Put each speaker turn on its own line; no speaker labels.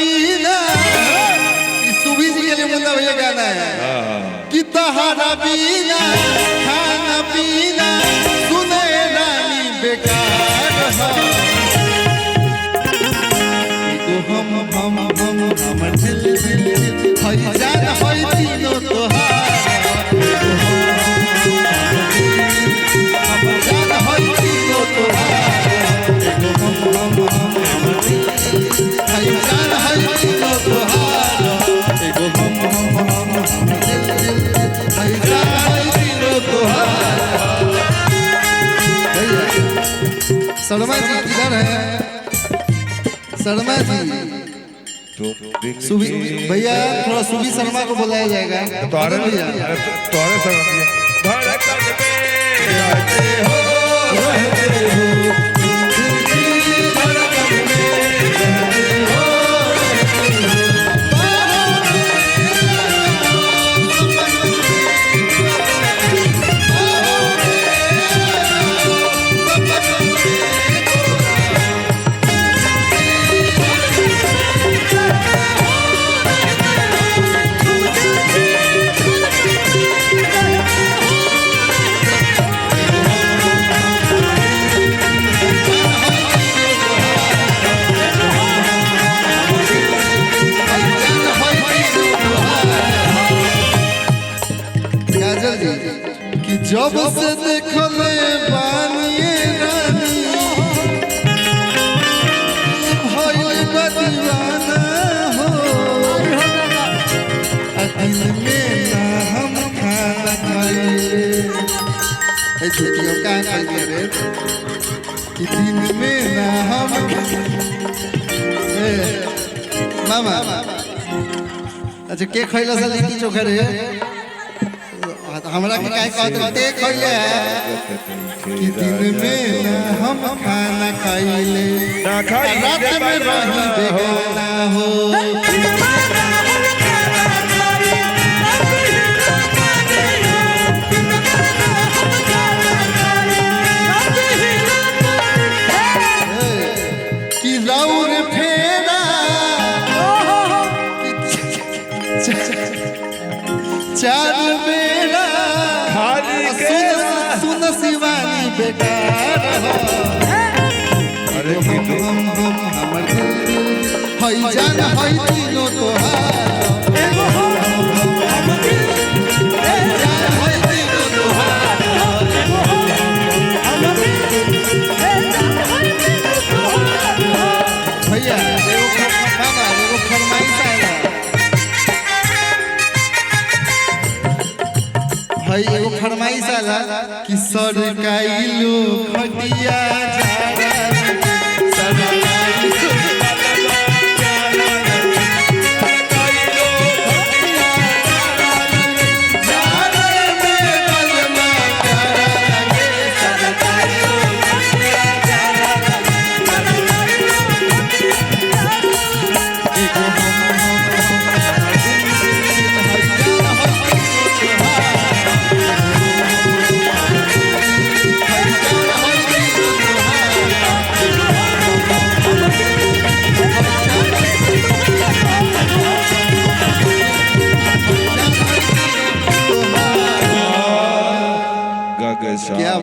पीना, सुभी जी के लिए मुन्ना भैया गाना है कि तहारा पीना खाना पीना सुने रानी बेकार हमर दिल हई जान हई तीनों तोहार हमर जान हई तीनों तोहार हई जान हई तीनों तोहार एगो हई जान हई तीनों तोहार। शर्मा जी किधर है? शर्मा जी सुभी भैया थोड़ा सुभी शर्मा को बुलाया जाएगा।
तुम्हारे
भैया कि जब से देखले बानिए रानी भइल बा दीवाना हो दिन में ना हम खाना खाइले ए झूठियों का खाइले रे कि दिन में ना हम मामा अच्छा के खइला से लिट्टी चोखा रे हमरा के काय कहते खइले कि दिन में ना हम खाना खाइले रात में रही बेगाना हो कि राउर फेरा चार बेड़ा सुन शिवानी बेकार अरे हमर हई जान हई तीनों तोहार भैया एगो फरमाइश आएगा भाई एगो फरमाइश आला कि सरकाई लो खटिया झाड़ा क्या